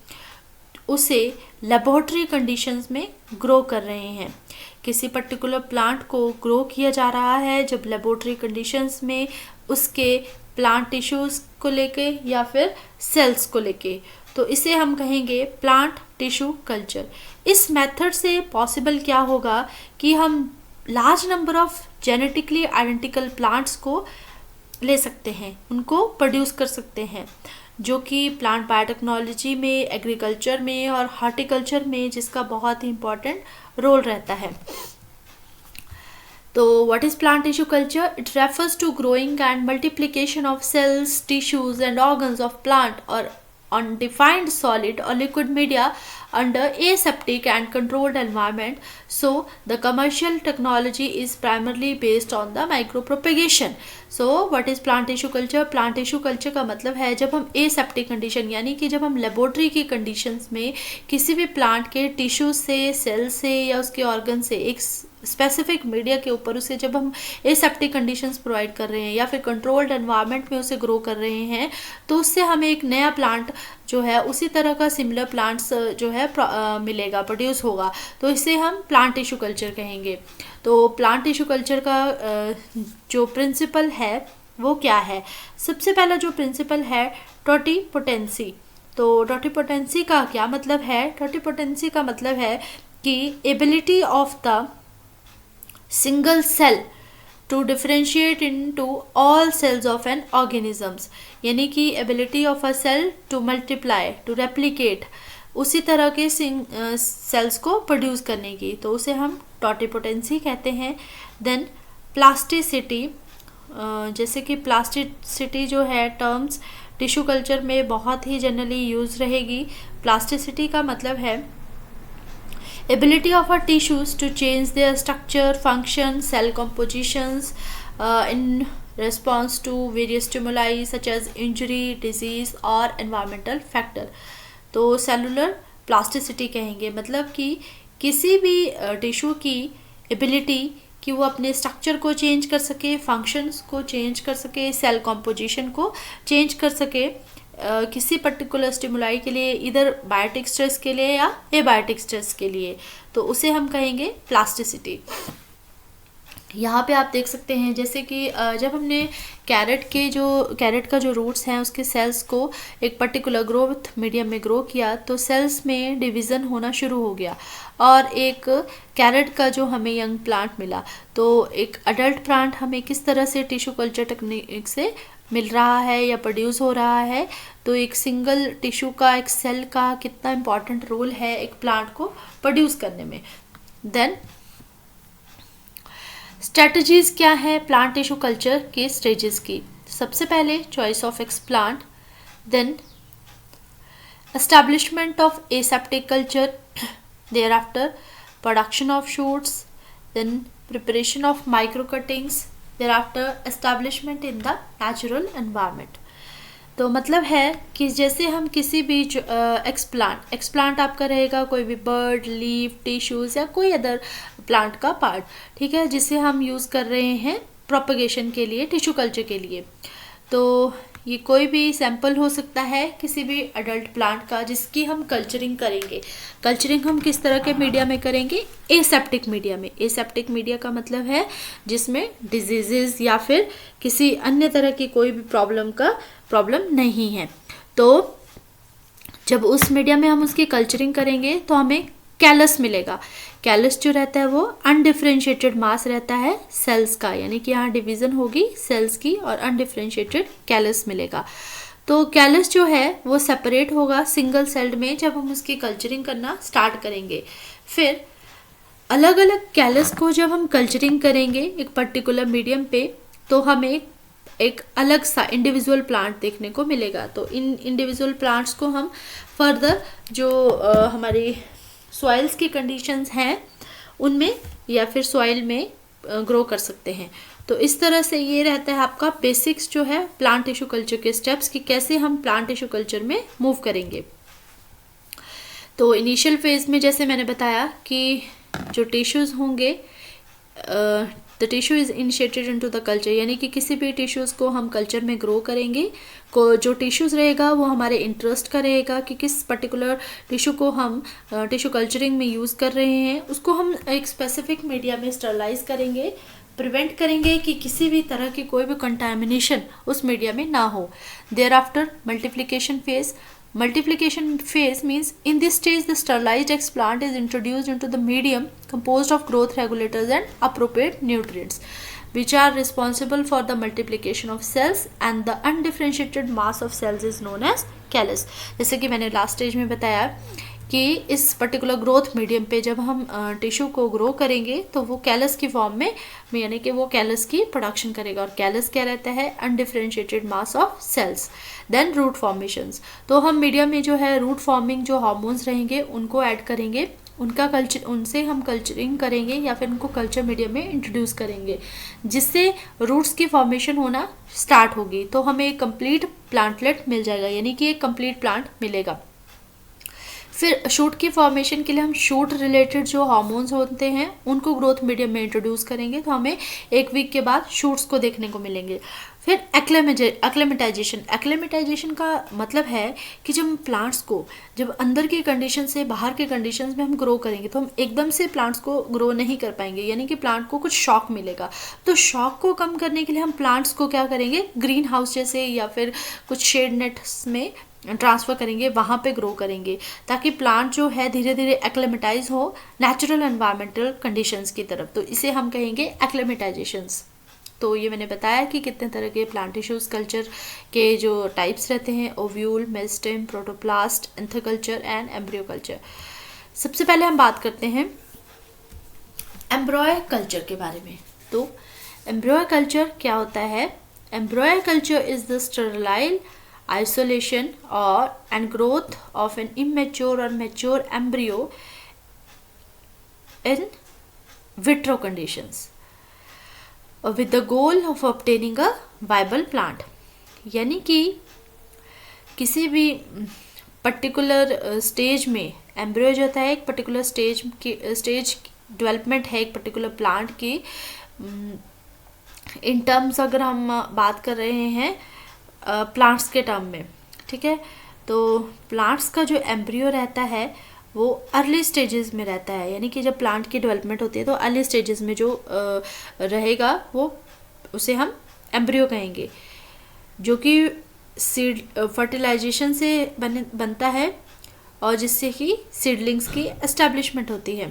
उसे लेबोरेटरी कंडीशंस में ग्रो कर रहे हैं। किसी पर्टिकुलर प्लांट को ग्रो किया जा रहा है जब लेबोरेटरी कंडीशंस में उसके प्लांट टिश्यूज़ को लेके या फिर सेल्स को लेके, तो इसे हम कहेंगे प्लांट टिश्यू कल्चर। इस मेथड से पॉसिबल क्या होगा कि हम large number of genetically identical plants को ले सकते हैं, उनको प्रोड्यूस कर सकते हैं, जो कि प्लांट बायोटेक्नोलॉजी में, एग्रीकल्चर में और हॉर्टिकल्चर में जिसका बहुत ही इम्पॉर्टेंट रोल रहता है। तो what is plant tissue culture? It refers to growing and multiplication of cells, tissues and organs of plant or undefined solid or liquid media under aseptic and controlled environment. So the commercial technology is primarily based on the micropropagation. So what is plant tissue culture? Plant tissue culture का मतलब है जब हम aseptic condition यानी कि जब हम लेबोरेटरी की कंडीशंस में किसी भी प्लांट के टिश्यू से, सेल से या उसके ऑर्गन से एक स्पेसिफिक मीडिया के ऊपर उसे जब हम एसेप्टिक कंडीशंस प्रोवाइड कर रहे हैं या फिर कंट्रोल्ड एनवायरनमेंट में उसे ग्रो कर रहे हैं, तो उससे हमें एक नया प्लांट जो है उसी तरह का सिमिलर प्लांट्स जो है मिलेगा, प्रोड्यूस होगा। तो इसे हम प्लांट टिश्यू कल्चर कहेंगे। तो प्लांट टिश्यू कल्चर का जो प्रिंसिपल है वो क्या है? सबसे पहला जो प्रिंसिपल है टोटिपोटेंसी। तो टोटिपोटेंसी का क्या मतलब है? टोटिपोटेंसी का मतलब है कि ability of the single cell to differentiate into all cells of an organisms, यानी कि ability of a cell to multiply, to replicate, उसी तरह के सेल्स को प्रोड्यूस करने की, तो उसे हम टोटिपोटेंसी कहते हैं। देन प्लास्टिसिटी, जैसे कि प्लास्टिसिटी जो है टर्म्स टिश्यू कल्चर में बहुत ही जनरली यूज रहेगी। प्लास्टिसिटी का मतलब है ability of our tissues to change their structure, function, cell compositions in response to various stimuli such as injury, disease और environmental factor। तो सेलुलर प्लास्टिसिटी कहेंगे, मतलब कि किसी भी टिश्यू की एबिलिटी कि वो अपने स्ट्रक्चर को चेंज कर सके, फंक्शंस को चेंज कर सके, सेल कॉम्पोजिशन को चेंज कर सके किसी पर्टिकुलर स्टिमुलाई के लिए, इधर बायोटिक स्ट्रेस के लिए या एबायोटिक स्ट्रेस के लिए, तो उसे हम कहेंगे प्लास्टिसिटी। यहाँ पे आप देख सकते हैं जैसे कि जब हमने कैरेट का जो रूट्स हैं उसके सेल्स को एक पर्टिकुलर ग्रोथ मीडियम में ग्रो किया, तो सेल्स में डिवीज़न होना शुरू हो गया और एक कैरेट का जो हमें यंग प्लांट मिला। तो एक अडल्ट प्लांट हमें किस तरह से टिश्यू कल्चर टेक्निक से मिल रहा है या प्रोड्यूस हो रहा है, तो एक सिंगल टिश्यू का, एक सेल का कितना इम्पॉर्टेंट रोल है एक प्लांट को प्रोड्यूस करने में। देन स्ट्रेटजीज क्या है प्लांट टिश्यू कल्चर के स्टेजेस की। सबसे पहले choice of explant, then establishment of aseptic culture, thereafter production of shoots, then preparation of micro cuttings, thereafter establishment in the natural environment। तो मतलब है कि जैसे हम किसी भी एक्सप्लांट आपका रहेगा कोई भी बर्ड, लीफ, टिश्यूज़ या कोई अदर प्लांट का पार्ट, ठीक है, जिसे हम यूज़ कर रहे हैं प्रोपगेशन के लिए, टिश्यू कल्चर के लिए। तो ये कोई भी सैंपल हो सकता है किसी भी अडल्ट प्लांट का जिसकी हम कल्चरिंग करेंगे। कल्चरिंग हम किस तरह के मीडिया में करेंगे? एसेप्टिक मीडिया में। एसेप्टिक मीडिया का मतलब है जिसमें डिजीजेस या फिर किसी अन्य तरह की कोई भी प्रॉब्लम नहीं है। तो जब उस मीडिया में हम उसकी कल्चरिंग करेंगे तो हमें कैलस मिलेगा। कैलस जो रहता है वो अनडिफरेंशिएटेड मास रहता है सेल्स का, यानी कि यहाँ डिवीज़न होगी सेल्स की और अनडिफरेंशिएटेड कैलस मिलेगा। तो कैलस जो है वो सेपरेट होगा सिंगल सेल्ड में जब हम उसकी कल्चरिंग करना स्टार्ट करेंगे। फिर अलग अलग कैलस को जब हम कल्चरिंग करेंगे एक पर्टिकुलर मीडियम पे, तो हमें एक अलग सा इंडिविजुअल प्लांट देखने को मिलेगा। तो इन इंडिविजुअल प्लांट्स को हम फर्दर जो हमारी सॉइल्स की कंडीशंस हैं उनमें या फिर सॉइल में ग्रो कर सकते हैं। तो इस तरह से ये रहता है आपका बेसिक्स जो है प्लांट टिश्यू कल्चर के स्टेप्स कि कैसे हम प्लांट टिश्यू कल्चर में मूव करेंगे। तो इनिशियल फेज में जैसे मैंने बताया कि जो टिश्यूज़ होंगे, the tissue is initiated into the culture, यानी कि किसी भी टिश्यूज़ को हम कल्चर में ग्रो करेंगे। को जो टिश्यूज़ रहेगा वो हमारे इंटरेस्ट का रहेगा कि किस पर्टिकुलर टिश्यू को हम टिश्यू कल्चरिंग में यूज़ कर रहे हैं, उसको हम एक स्पेसिफिक मीडिया में स्टरलाइज करेंगे, प्रिवेंट करेंगे कि किसी भी तरह की कोई भी कंटामिनेशन उस मीडिया में ना हो। Thereafter multiplication phase. Multiplication phase means in this stage the sterilized explant is introduced into the medium composed of growth regulators and appropriate nutrients which are responsible for the multiplication of cells, and the undifferentiated mass of cells is known as callus। जैसे कि मैंने लास्ट स्टेज में बताया कि इस पर्टिकुलर ग्रोथ मीडियम पे जब हम टिश्यू को ग्रो करेंगे तो वो कैलस की फॉर्म में यानी कि वो कैलस की प्रोडक्शन करेगा। और कैलस क्या रहता है? Undifferentiated mass of cells. Then root formations, तो हम मीडिया में जो है रूट फॉर्मिंग जो हार्मोन्स रहेंगे उनको ऐड करेंगे, उनसे हम कल्चरिंग करेंगे या फिर उनको कल्चर मीडिया में इंट्रोड्यूस करेंगे जिससे रूट्स की फॉर्मेशन होना स्टार्ट होगी। तो हमें एक कंप्लीट प्लांटलेट मिल जाएगा, यानी कि एक कंप्लीट प्लांट मिलेगा। फिर शूट की फॉर्मेशन के लिए हम शूट रिलेटेड जो हार्मोन्स होते हैं उनको ग्रोथ मीडियम में इंट्रोड्यूस करेंगे, तो हमें एक वीक के बाद शूट्स को देखने को मिलेंगे। फिर एक्लेमेटाइजेशन का मतलब है कि जब प्लांट्स को जब अंदर की कंडीशन से बाहर के कंडीशंस में हम ग्रो करेंगे तो हम एकदम से प्लांट्स को ग्रो नहीं कर पाएंगे, यानी कि प्लांट को कुछ शॉक मिलेगा। तो शॉक को कम करने के लिए हम प्लांट्स को क्या करेंगे? ग्रीन हाउस जैसे या फिर कुछ शेड नेट्स में ट्रांसफ़र करेंगे, वहाँ पे ग्रो करेंगे ताकि प्लांट जो है धीरे धीरे एक्लेमेटाइज हो नेचुरल एनवायरमेंटल कंडीशंस की तरफ। तो इसे हम कहेंगे एक्लेमेटाइजेशंस। तो ये मैंने बताया कि कितने तरह के प्लांट टिश्यूज कल्चर के जो टाइप्स रहते हैं, ovule, meristem, protoplast, anther culture and embryo culture. सबसे पहले हम बात करते हैं एम्ब्रियो कल्चर के बारे में। तो एम्ब्रियो कल्चर क्या होता है? Embryo culture is the sterile isolation और and growth of an immature और mature embryo in vitro conditions with the goal of obtaining a viable plant। यानी कि किसी भी पर्टिकुलर स्टेज में एम्ब्रियो जो होता है, एक पर्टिकुलर स्टेज डेवलपमेंट है एक पर्टिकुलर प्लांट की। इन टर्म्स अगर हम बात कर रहे हैं प्लांट्स के टर्म में, ठीक है, तो प्लांट्स का जो एम्ब्रियो रहता है वो अर्ली स्टेजेस में रहता है। यानी कि जब प्लांट की डेवलपमेंट होती है तो अर्ली स्टेजेस में जो रहेगा वो उसे हम एम्ब्रियो कहेंगे, जो कि सीड फर्टिलाइजेशन से बनता है और जिससे कि सीडलिंग्स की एस्टैब्लिशमेंट होती है।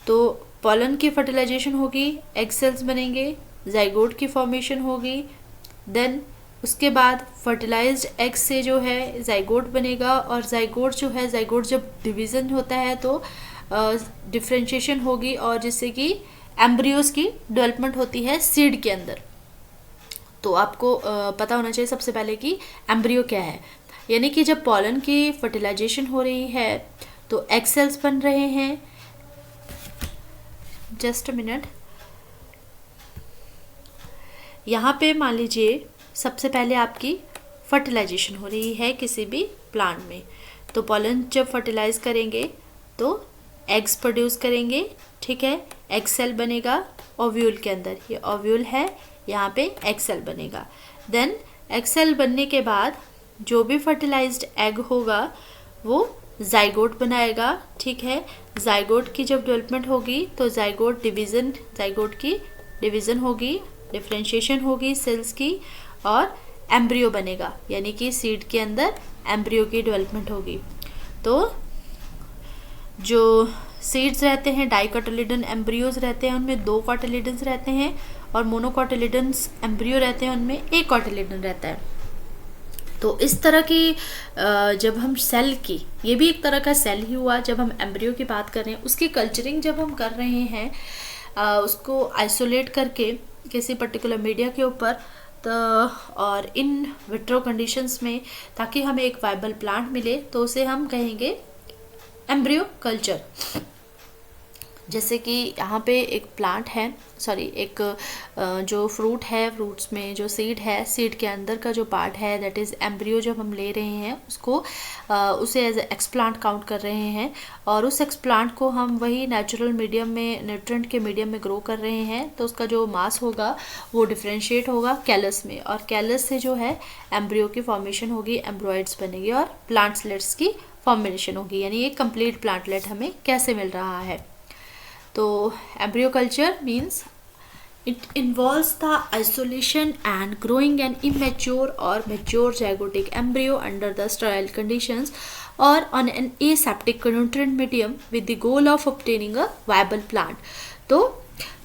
तो पॉलन की फर्टिलाइजेशन होगी, एग सेल्स बनेंगे, जाइगोट की फॉर्मेशन होगी, देन उसके बाद फर्टिलाइज्ड एग से जो है जाइगोट बनेगा, और जाइगोट जो है, जाइगोट जब डिवीज़न होता है तो डिफ्रेंशिएशन होगी और जिससे कि एम्ब्रियोज की डेवलपमेंट होती है सीड के अंदर। तो आपको पता होना चाहिए सबसे पहले कि एम्ब्रियो क्या है। यानी कि जब पॉलन की फर्टिलाइजेशन हो रही है तो एग सेल्स बन रहे हैं। जस्ट अ मिनट, यहाँ पे मान लीजिए सबसे पहले आपकी फर्टिलाइजेशन हो रही है किसी भी प्लांट में। तो पॉलन जब फर्टिलाइज करेंगे तो एग्स प्रोड्यूस करेंगे, ठीक है, एग सेल बनेगा ओव्यूल के अंदर। ये ओव्यूल है, यहाँ पे एग सेल बनेगा। देन एग सेल बनने के बाद जो भी फर्टिलाइज्ड एग होगा वो जाइगोट बनाएगा, ठीक है। जाइगोट की जब डेवलपमेंट होगी तो जाइगोट की डिवीज़न होगी, डिफ्रेंशिएशन होगी सेल्स की, और एम्ब्रियो बनेगा। यानी कि सीड के अंदर एम्ब्रियो की डेवलपमेंट होगी। तो जो सीड्स रहते हैं, डाइकोटिलिडन एम्ब्रियोज रहते हैं, उनमें 2 कोटिलिडन्स रहते हैं, और मोनोकोटिलिडन्स एम्ब्रियो रहते हैं, उनमें 1 कोटिलिडन रहता है। तो इस तरह की जब हम सेल की, ये भी एक तरह का सेल ही हुआ जब हम एम्ब्रियो की बात कर रहे हैं, उसकी कल्चरिंग जब हम कर रहे हैं उसको आइसोलेट करके किसी पर्टिकुलर मीडिया के ऊपर, तो और इन विट्रो कंडीशंस में, ताकि हमें एक वाइबल प्लांट मिले, तो उसे हम कहेंगे एम्ब्रियो कल्चर। जैसे कि यहाँ पे एक प्लांट है, एक जो फ्रूट है, फ्रूट्स में जो सीड है, सीड के अंदर का जो पार्ट है दैट इज़ एम्ब्रियो जब हम ले रहे हैं उसको उसे एज एक्सप्लांट काउंट कर रहे हैं, और उस एक्सप्लांट को हम वही नेचुरल मीडियम में, न्यूट्रिएंट के मीडियम में ग्रो कर रहे हैं। तो उसका जो मास होगा वो डिफ्रेंशिएट होगा कैलस में, और कैलस से जो है एम्ब्रियो की फॉर्मेशन होगी, एम्ब्रॉइड्स बनेगी और प्लांटलेट्स की फॉर्मेशन होगी। यानी एक कंप्लीट प्लांटलेट हमें कैसे मिल रहा है। तो embryo culture means it involves the isolation and growing an immature or mature zygotic embryo under the sterile conditions or on an aseptic nutrient medium with the goal of obtaining a viable plant। तो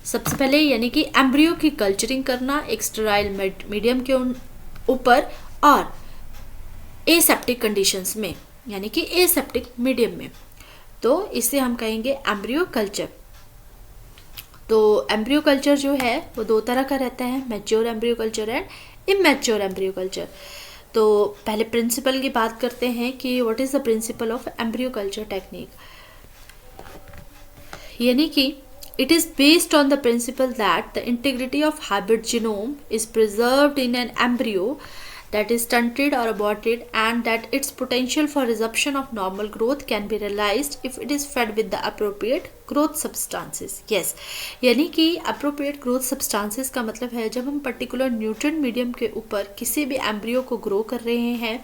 सबसे पहले यानी कि एम्ब्रियो की कल्चरिंग करना एक स्टेराइल मीडियम के ऊपर और एसेप्टिक कंडीशंस में, यानी कि एसेप्टिक मीडियम में, तो इसे हम कहेंगे एम्ब्रियो कल्चर। तो एम्ब्रियो कल्चर जो है वो 2 तरह का रहता है, mature embryo culture and immature embryo culture. तो पहले प्रिंसिपल की बात करते हैं कि what is the principle of embryo culture technique. यानी कि it is based on the principal that the integrity of hybrid genome is preserved in an embryo that is stunted or aborted, and that its potential for resumption of normal growth can be realized if it is fed with the appropriate growth substances। yes, यानी कि appropriate growth substances का मतलब है जब हम particular nutrient medium के ऊपर किसी भी एम्ब्रियो को ग्रो कर रहे हैं,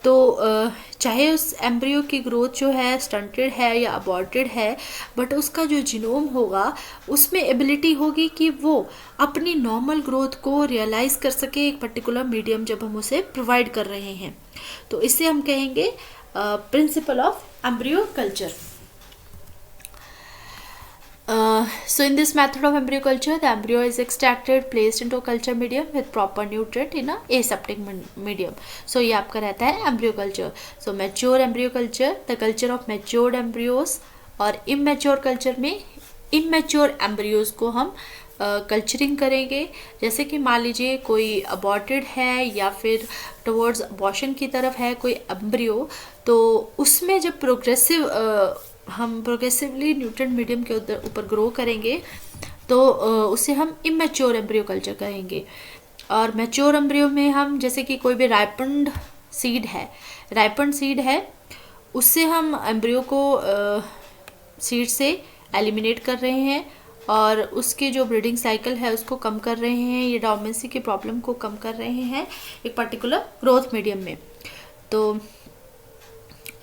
तो चाहे उस एम्ब्रियो की ग्रोथ जो है स्टंटेड है या अबॉर्टेड है, बट उसका जो जीनोम होगा उसमें एबिलिटी होगी कि वो अपनी नॉर्मल ग्रोथ को रियलाइज़ कर सके एक पर्टिकुलर मीडियम जब हम उसे प्रोवाइड कर रहे हैं। तो इसे हम कहेंगे principle of embryo culture. So in this method of embryo culture, the embryo is extracted, placed into a culture medium with proper nutrient in a aseptic medium. So ये आपका रहता है embryo culture. So mature embryo culture, the culture of matured embryos, और immature culture में immature embryos को हम कल्चरिंग करेंगे. जैसे कि मान लीजिए कोई अबॉर्टेड है या फिर टवर्ड्स अबॉर्शन की तरफ है कोई एम्ब्रियो, तो उसमें जब हम प्रोग्रेसिवली न्यूट्रिएंट मीडियम के ऊपर ग्रो करेंगे तो उसे हम इमेच्योर एम्ब्रियो कल्चर कहेंगे. और मैच्योर एम्ब्रियो में हम जैसे कि कोई भी राइपन्ड सीड है उससे हम एम्ब्रियो को सीड से एलिमिनेट कर रहे हैं और उसके जो ब्रीडिंग साइकिल है उसको कम कर रहे हैं, ये डोमेंसी की प्रॉब्लम को कम कर रहे हैं एक पर्टिकुलर ग्रोथ मीडियम में. तो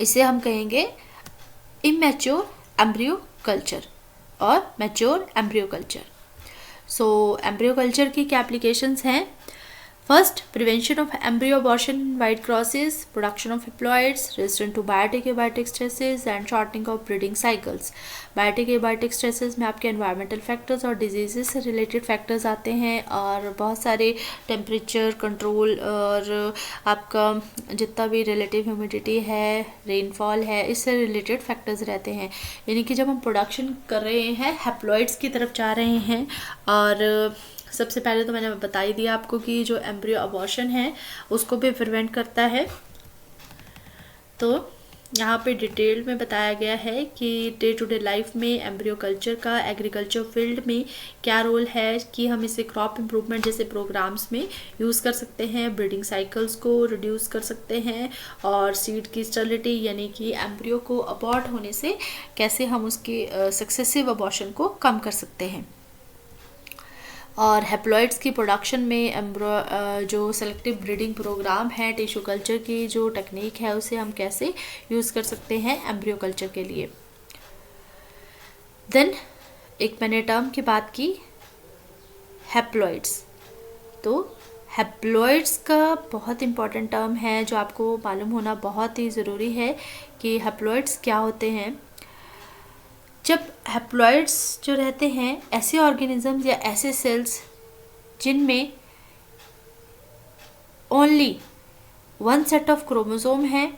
इसे हम कहेंगे इमेच्योर एम्ब्रियो कल्चर और mature embryo culture. So embryo culture की क्या एप्लीकेशंस हैं? First, prevention of embryo abortion, wide crosses, production of haploids, resistant to biotic abiotic stresses and shortening of breeding cycles. Biotic abiotic stresses में आपके एनवायरमेंटल फैक्टर्स और डिजीजेस से रिलेटेड फैक्टर्स आते हैं और बहुत सारे टेम्परेचर कंट्रोल और आपका जितना भी रिलेटिव ह्यूमिडिटी है, रेनफॉल है, इससे रिलेटेड फैक्टर्स रहते हैं. यानी कि जब हम प्रोडक्शन कर रहे हैं हैप्लॉइड्स की तरफ जा रहे हैं. और सबसे पहले तो मैंने बता ही दिया आपको कि जो एम्ब्रियो अबॉर्शन है उसको भी प्रिवेंट करता है. तो यहाँ पे डिटेल में बताया गया है कि डे टू डे लाइफ में एम्ब्रियो कल्चर का एग्रीकल्चर फील्ड में क्या रोल है, कि हम इसे क्रॉप इम्प्रूवमेंट जैसे प्रोग्राम्स में यूज़ कर सकते हैं, ब्रीडिंग साइकिल्स को रिड्यूस कर सकते हैं और सीड की स्टेरिलिटी यानी कि एम्ब्रियो को अबॉर्ट होने से कैसे हम उसकी सक्सेसिव अबॉर्शन को कम कर सकते हैं. और हैप्लॉइड्स की प्रोडक्शन में जो सेलेक्टिव ब्रीडिंग प्रोग्राम है, टिश्यू कल्चर की जो टेक्निक है उसे हम कैसे यूज़ कर सकते हैं एम्ब्रियो कल्चर के लिए. देन एक मैंने टर्म की बात की हैप्लॉइड्स. तो हैप्लॉइड्स का बहुत इंपॉर्टेंट टर्म है जो आपको मालूम होना बहुत ही ज़रूरी है कि हैप्लॉइड्स क्या होते हैं. जब हैप्लॉइड्स जो रहते हैं ऐसे ऑर्गेनिजम्स या ऐसे सेल्स जिनमें only one set of chromosome है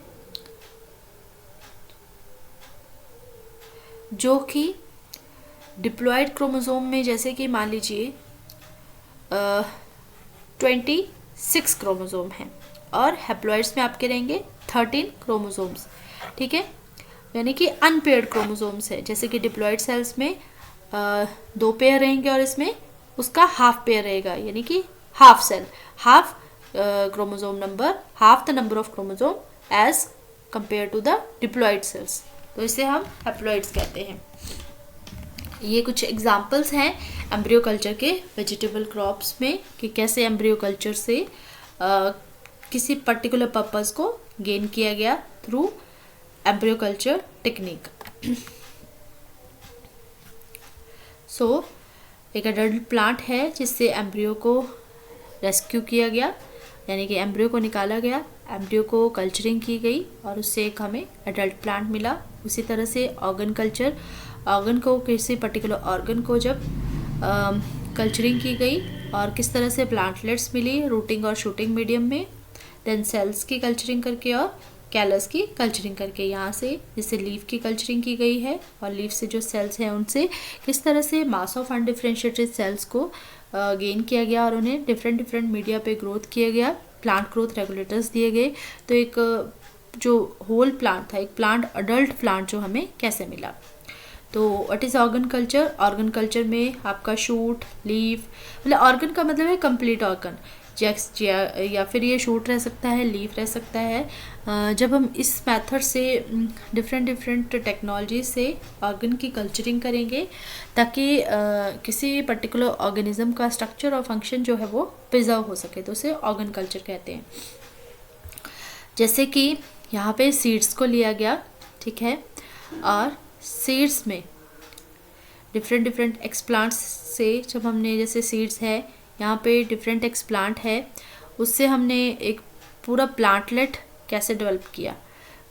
जो कि डिप्लॉयड क्रोमोसोम में, जैसे कि मान लीजिए 26 क्रोमोसोम हैं और हैप्लॉइड्स में आपके रहेंगे 13 क्रोमोसोम्स. ठीक है, यानी कि अनपेयर्ड क्रोमोसोम्स है. जैसे कि डिप्लॉयड सेल्स में 2 पेयर रहेंगे और इसमें उसका हाफ पेयर रहेगा, यानी कि half cell, half chromosome number, half the number of chromosome as compare to the diploid cells. तो इसे हम हैप्लॉइड्स कहते हैं. ये कुछ एग्जांपल्स हैं एम्ब्रियो कल्चर के वेजिटेबल क्रॉप्स में कि कैसे एम्ब्रियो कल्चर से किसी पर्टिकुलर पर्पस को गेन किया गया थ्रू एम्ब्रियो कल्चर टेक्निक. सो एक एडल्ट प्लांट है जिससे एम्ब्रियो को रेस्क्यू किया गया, यानी कि एम्ब्रियो को निकाला गया, एम्ब्रियो को कल्चरिंग की गई और उससे एक हमें एडल्ट प्लांट मिला. उसी तरह से ऑर्गन कल्चर, ऑर्गन को किसी पर्टिकुलर ऑर्गन को जब कल्चरिंग की गई और किस तरह से प्लांटलेट्स मिली रूटिंग और शूटिंग मीडियम में, देन सेल्स की कल्चरिंग करके और कैलस की कल्चरिंग करके, यहाँ से जैसे लीफ की कल्चरिंग की गई है और लीफ से जो सेल्स हैं उनसे किस तरह से मास ऑफ अनडिफरेंशिएटेड सेल्स को गेन किया गया और उन्हें डिफरेंट मीडिया पे ग्रोथ किया गया, प्लांट ग्रोथ रेगुलेटर्स दिए गए. तो एक जो होल प्लांट था, एक प्लांट, अडल्ट प्लांट जो हमें कैसे मिला. तो what is organ culture? Organ culture में आपका शूट, लीफ, मतलब ऑर्गन का मतलब है कंप्लीट ऑर्गन, या फिर ये शूट रह सकता है, लीफ रह सकता है. जब हम इस मेथड से डिफरेंट टेक्नोलॉजी से ऑर्गन की कल्चरिंग करेंगे ताकि किसी पर्टिकुलर ऑर्गेनिज्म का स्ट्रक्चर और फंक्शन जो है वो प्रिजर्व हो सके, तो उसे ऑर्गन कल्चर कहते हैं. जैसे कि यहाँ पे सीड्स को लिया गया, ठीक है, और सीड्स में डिफरेंट एक्सप्लांट्स से जब हमने, जैसे सीड्स है यहाँ पे डिफरेंट एक्सप्लांट है, उससे हमने एक पूरा प्लांटलेट कैसे डेवलप किया.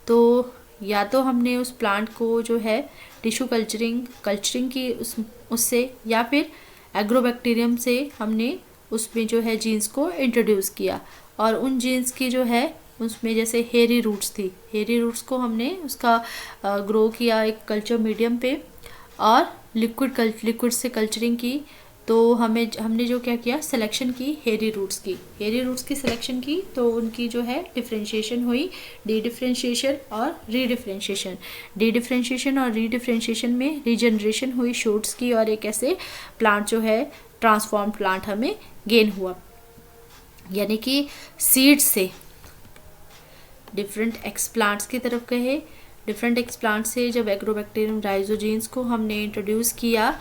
तो या तो हमने उस प्लांट को जो है टिश्यू कल्चरिंग की उस उससे, या फिर एग्रोबैक्टीरियम से हमने उसमें जो है जीन्स को इंट्रोड्यूस किया। और उन जीन्स की जो है उसमें जैसे हेरी रूट्स थी, हेरी रूट्स को हमने उसका ग्रो किया एक कल्चर मीडियम पे, और लिक्विड से कल्चरिंग की। तो हमने जो क्या किया, सिलेक्शन की हेरी रूट्स की सिलेक्शन की, तो उनकी जो है डिफरेंशिएशन हुई, डी डिफरेंशिएशन और रीडिफरेंशिएशन में रीजनरेशन हुई शूट्स की, और एक ऐसे प्लांट जो है ट्रांसफॉर्म प्लांट हमें गेन हुआ। यानी कि सीड्स से डिफरेंट एक्सप्लांट्स की तरफ गए, डिफरेंट एक्सप्लांट से जब एग्रोबैक्टीरियम राइजोजीन्स को हमने इंट्रोड्यूस किया,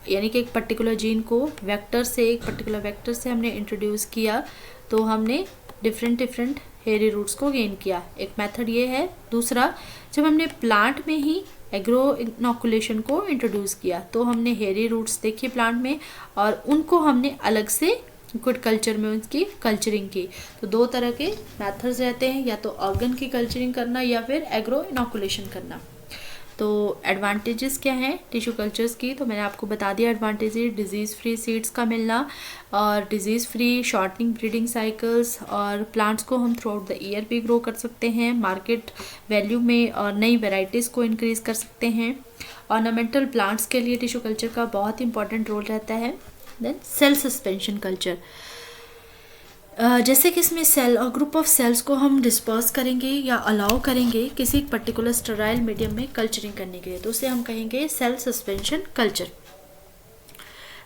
यानी कि एक पर्टिकुलर जीन को एक पर्टिकुलर वेक्टर से हमने इंट्रोड्यूस किया, तो हमने डिफरेंट हेरी रूट्स को गेन किया। एक मेथड ये है। दूसरा, जब हमने प्लांट में ही एग्रो इनोकुलेशन को इंट्रोड्यूस किया, तो हमने हेरी रूट्स देखी प्लांट में, और उनको हमने अलग से लिक्विड कल्चर में उनकी कल्चरिंग की। तो दो तरह के मेथड्स रहते हैं, या तो ऑर्गन की कल्चरिंग करना या फिर एग्रो इनोकुलेशन करना। तो एडवांटेजेस क्या हैं टिश्यू कल्चर्स की, तो मैंने आपको बता दिया एडवांटेजेस, डिजीज़ फ्री सीड्स का मिलना, और disease free shortening breeding cycles, और प्लांट्स को हम थ्रू आउट द ईयर भी ग्रो कर सकते हैं मार्केट वैल्यू में, और नई वेराइटीज़ को इंक्रीज़ कर सकते हैं। ऑर्नामेंटल प्लांट्स के लिए टिश्यू कल्चर का बहुत इंपॉर्टेंट रोल रहता है। देन सेल सस्पेंशन कल्चर, जैसे कि इसमें सेल और ग्रुप ऑफ सेल्स को हम डिस्पर्स करेंगे या अलाउ करेंगे किसी पर्टिकुलर स्टेराइल मीडियम में कल्चरिंग करने के लिए, तो उसे हम कहेंगे cell suspension culture.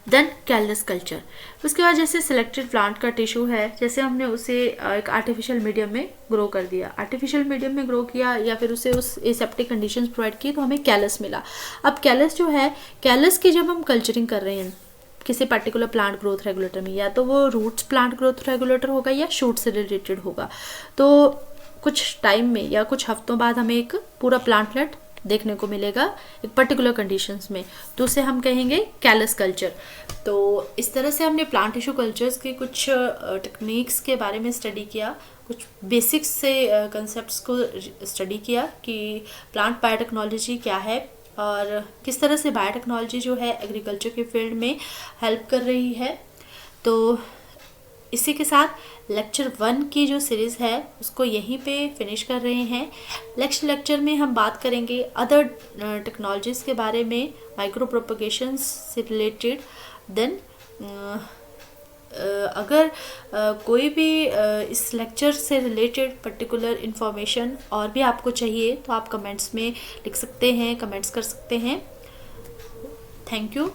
Then callus culture, उसके बाद जैसे सिलेक्टेड प्लांट का टिश्यू है, जैसे हमने उसे एक आर्टिफिशियल मीडियम में ग्रो कर दिया, आर्टिफिशियल मीडियम में ग्रो किया, या फिर उसे उस एसेप्टिक कंडीशंस प्रोवाइड की, तो हमें कैलस मिला। अब कैलस जो है, कैलस की जब हम कल्चरिंग कर रहे हैं किसी पर्टिकुलर प्लांट ग्रोथ रेगुलेटर में, या तो वो रूट्स प्लांट ग्रोथ रेगुलेटर होगा या शूट से रिलेटेड होगा, तो कुछ टाइम में या कुछ हफ्तों बाद हमें एक पूरा प्लांटलेट देखने को मिलेगा एक पर्टिकुलर कंडीशंस में, तो उसे हम कहेंगे कैलस कल्चर। तो इस तरह से हमने प्लांट टिश्यू कल्चर्स के कुछ टेक्निक्स के बारे में स्टडी किया, कुछ बेसिक्स से कंसेप्ट्स को स्टडी किया कि प्लांट बायोटेक्नोलॉजी क्या है और किस तरह से बायोटेक्नोलॉजी जो है एग्रीकल्चर के फील्ड में हेल्प कर रही है। तो इसी के साथ लेक्चर 1 की जो सीरीज़ है उसको यहीं पे फिनिश कर रहे हैं। नेक्स्ट लेक्चर में हम बात करेंगे अदर टेक्नोलॉजीज़ के बारे में, माइक्रो प्रोपगेशंस से रिलेटेड। देन अगर कोई भी इस लेक्चर से रिलेटेड पर्टिकुलर इन्फॉर्मेशन और भी आपको चाहिए तो आप कमेंट्स में लिख सकते हैं, कमेंट्स कर सकते हैं। Thank you.